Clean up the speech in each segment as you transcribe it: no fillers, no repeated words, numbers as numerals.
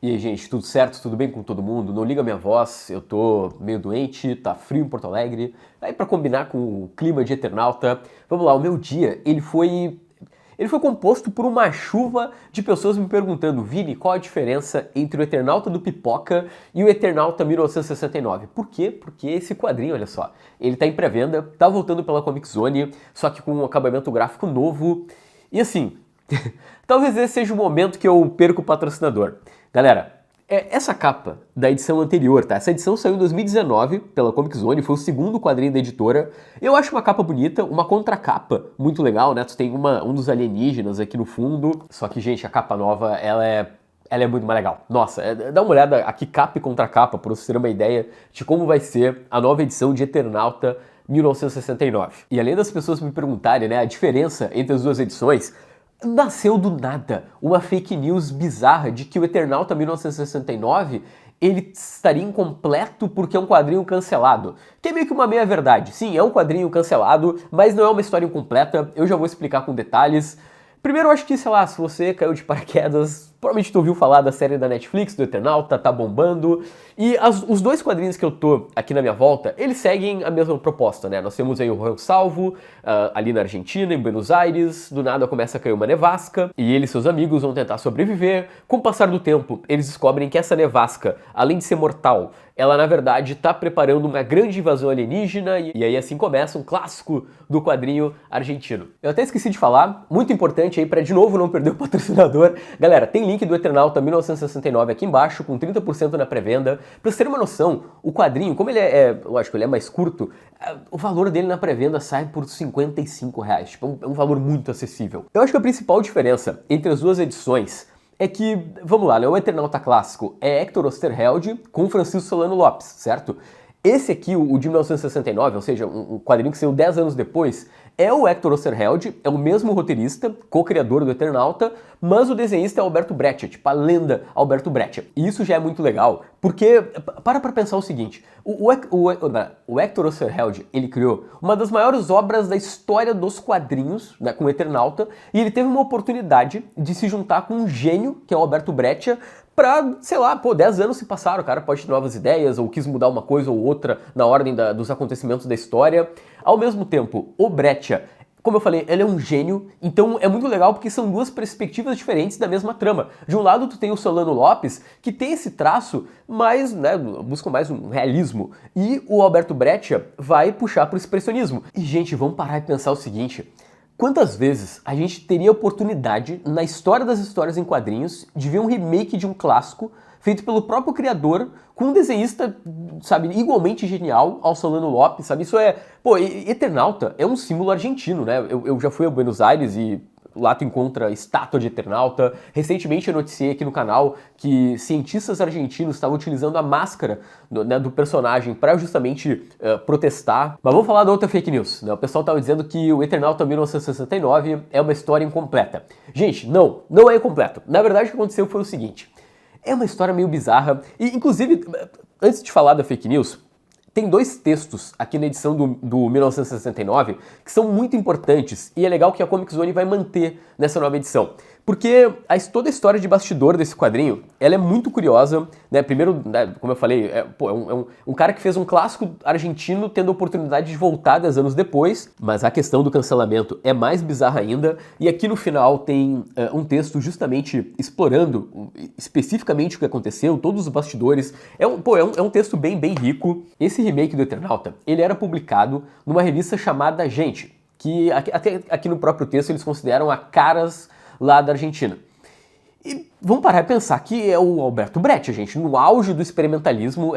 E aí, gente, tudo certo? Tudo bem com todo mundo? Não liga a minha voz, eu tô meio doente, tá frio em Porto Alegre. Aí pra combinar com o clima de Eternauta, vamos lá, o meu dia, ele foi composto por uma chuva de pessoas me perguntando: Vini, qual a diferença entre o Eternauta do Pipoca e o Eternauta 1969? Por quê? Porque esse quadrinho, olha só, ele tá em pré-venda, tá voltando pela Comic Zone, só que com um acabamento gráfico novo. E assim, talvez esse seja o momento que eu perco o patrocinador. Galera, essa capa da edição anterior, tá? Essa edição saiu em 2019 pela Comic Zone, foi o segundo quadrinho da editora. Eu acho uma capa bonita, uma contracapa muito legal, né? Tu tem um dos alienígenas aqui no fundo. Só que, gente, a capa nova, ela é muito mais legal. Nossa, dá uma olhada aqui, capa e contracapa, pra você ter uma ideia de como vai ser a nova edição de Eternauta 1969. E além das pessoas me perguntarem, né, a diferença entre as duas edições, nasceu do nada uma fake news bizarra de que o Eternauta 1969 ele estaria incompleto porque é um quadrinho cancelado. Que é meio que uma meia-verdade. Sim, é um quadrinho cancelado, mas não é uma história incompleta. Eu já vou explicar com detalhes. Primeiro, eu acho que, sei lá, se você caiu de paraquedas, provavelmente tu ouviu falar da série da Netflix, do Eternauta, tá bombando. E os dois quadrinhos que eu tô aqui na minha volta, eles seguem a mesma proposta, né? Nós temos aí o Rio Salvo, ali na Argentina, em Buenos Aires, do nada começa a cair uma nevasca, e ele e seus amigos vão tentar sobreviver. Com o passar do tempo, eles descobrem que essa nevasca, além de ser mortal, ela na verdade está preparando uma grande invasão alienígena, e aí assim começa um clássico do quadrinho argentino. Eu até esqueci de falar, muito importante aí para de novo não perder o patrocinador. Galera, tem link do Eternauta 1969 aqui embaixo, com 30% na pré-venda. Pra vocês terem uma noção, o quadrinho, como ele lógico, ele é mais curto, o valor dele na pré-venda sai por R$55. Tipo, é um valor muito acessível. Eu acho que a principal diferença entre as duas edições é que, vamos lá, né, o Eternauta clássico é Hector Oesterheld com Francisco Solano Lopes, certo? Esse aqui, o de 1969, ou seja, um quadrinho que saiu 10 anos depois, é o Hector Oesterheld, é o mesmo roteirista, co-criador do Eternauta, mas o desenhista é Alberto Breccia, tipo a lenda Alberto Breccia. E isso já é muito legal, porque, para pra pensar o seguinte, o Hector Oesterheld, ele criou uma das maiores obras da história dos quadrinhos, né, com o Eternauta, e ele teve uma oportunidade de se juntar com um gênio, que é o Alberto Breccia, pra, sei lá, 10 anos se passaram, o cara pode ter novas ideias, ou quis mudar uma coisa ou outra na ordem dos acontecimentos da história. Ao mesmo tempo, o Breccia, como eu falei, ele é um gênio, então é muito legal porque são duas perspectivas diferentes da mesma trama. De um lado tu tem o Solano Lopes, que tem esse traço mais, né, busca mais um realismo, e o Alberto Breccia vai puxar pro expressionismo. E gente, vamos parar e pensar o seguinte: quantas vezes a gente teria oportunidade, na história das histórias em quadrinhos, de ver um remake de um clássico feito pelo próprio criador, com um desenhista, sabe, igualmente genial ao Solano Lopes, sabe? Isso é... Pô, Eternauta é um símbolo argentino, né? Eu já fui a Buenos Aires e lá tu encontra estátua de Eternauta. Recentemente eu noticiei aqui no canal que cientistas argentinos estavam utilizando a máscara do personagem para justamente protestar. Mas vamos falar da outra fake news, né? O pessoal estava dizendo que o Eternauta 1969 é uma história incompleta. Gente, não é incompleto. Na verdade o que aconteceu foi o seguinte: é uma história meio bizarra, e inclusive, antes de falar da fake news, tem dois textos aqui na edição do 1969 que são muito importantes, e é legal que a Comic Zone vai manter nessa nova edição. Porque toda a história de bastidor desse quadrinho, ela é muito curiosa, né? Primeiro, né, como eu falei, é um cara que fez um clássico argentino tendo a oportunidade de voltar 10 anos depois, mas a questão do cancelamento é mais bizarra ainda, e aqui no final tem um texto justamente explorando especificamente o que aconteceu, todos os bastidores. É um texto bem rico. Esse remake do Eternauta, ele era publicado numa revista chamada Gente, que até aqui no próprio texto eles consideram a caras lá da Argentina. E vamos parar e pensar que é o Alberto Breccia, gente, no auge do experimentalismo,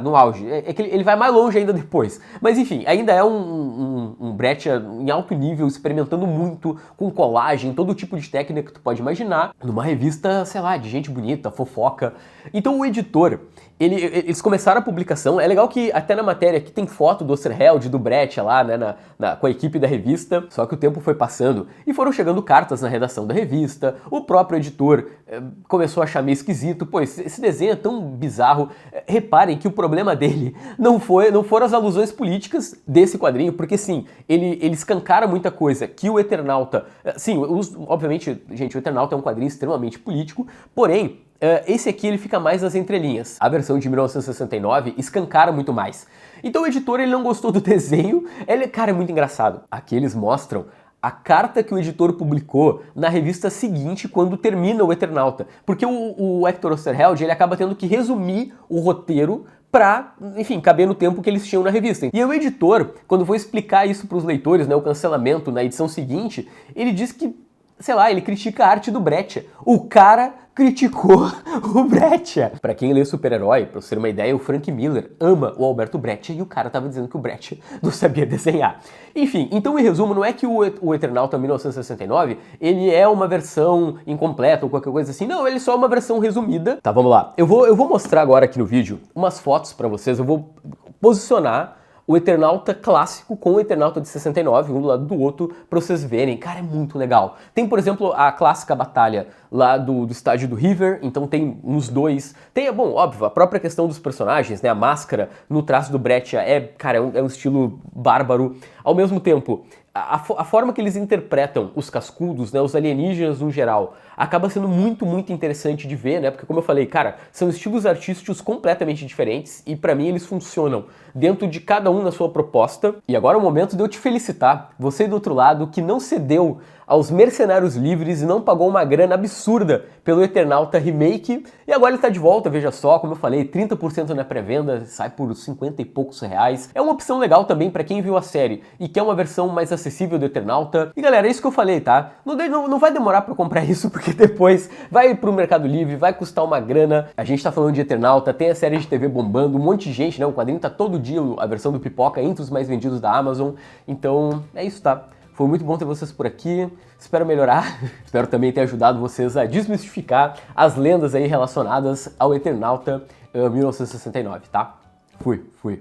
no auge, é que ele vai mais longe ainda depois, mas enfim, ainda é um Breccia em alto nível, experimentando muito com colagem, todo tipo de técnica que tu pode imaginar, numa revista, sei lá, de gente bonita, fofoca. Então o editor, eles começaram a publicação, é legal que até na matéria aqui tem foto do Oesterheld, do Breccia lá, né, com a equipe da revista, só que o tempo foi passando e foram chegando cartas na redação da revista, o próprio editor começou a achar meio esquisito, pô, esse desenho é tão bizarro. Reparem que o problema dele não foram as alusões políticas desse quadrinho, porque sim, ele escancara muita coisa que o Eternauta, sim, obviamente, gente, o Eternauta é um quadrinho extremamente político, porém, esse aqui ele fica mais nas entrelinhas. A versão de 1969 escancara muito mais. Então o editor ele não gostou do desenho, cara, é muito engraçado. Aqui eles mostram a carta que o editor publicou na revista seguinte quando termina o Eternauta. Porque o Hector Oesterheld ele acaba tendo que resumir o roteiro pra, enfim, caber no tempo que eles tinham na revista. E o editor, quando foi explicar isso pros leitores, né, o cancelamento na edição seguinte, ele disse que, sei lá, ele critica a arte do Breccia. O cara criticou o Breccia. Pra quem lê super-herói, pra você ter uma ideia, o Frank Miller ama o Alberto Breccia e o cara tava dizendo que o Breccia não sabia desenhar. Enfim, então em resumo, não é que o Eternauta 1969, ele é uma versão incompleta ou qualquer coisa assim, não, ele é só uma versão resumida. Tá, vamos lá. Eu vou mostrar agora aqui no vídeo umas fotos pra vocês, eu vou posicionar o Eternauta clássico com o Eternauta de 69, um do lado do outro, pra vocês verem. Cara, é muito legal. Tem, por exemplo, a clássica batalha lá do estádio do River, então tem uns dois. Tem, bom, óbvio, a própria questão dos personagens, né? A máscara no traço do Breccia cara, é um estilo bárbaro. Ao mesmo tempo, a forma que eles interpretam os cascudos, né, os alienígenas no geral, acaba sendo muito, muito interessante de ver, né? Porque como eu falei, cara, são estilos artísticos completamente diferentes e pra mim eles funcionam dentro de cada um na sua proposta. E agora é o momento de eu te felicitar, você do outro lado que não cedeu aos mercenários livres e não pagou uma grana absurda pelo Eternauta Remake, e agora ele tá de volta, veja só, como eu falei, 30% na pré-venda, sai por 50 e poucos reais. É uma opção legal também pra quem viu a série e quer uma versão mais acessível do Eternauta. E galera, é isso que eu falei, tá? Não vai demorar pra comprar isso, porque depois vai pro Mercado Livre, vai custar uma grana. A gente tá falando de Eternauta, tem a série de TV bombando, um monte de gente, né? O quadrinho tá todo dia, a versão do Pipoca, entre os mais vendidos da Amazon. Então, é isso, tá? Foi muito bom ter vocês por aqui, espero melhorar, espero também ter ajudado vocês a desmistificar as lendas aí relacionadas ao Eternauta 1969, tá? Fui.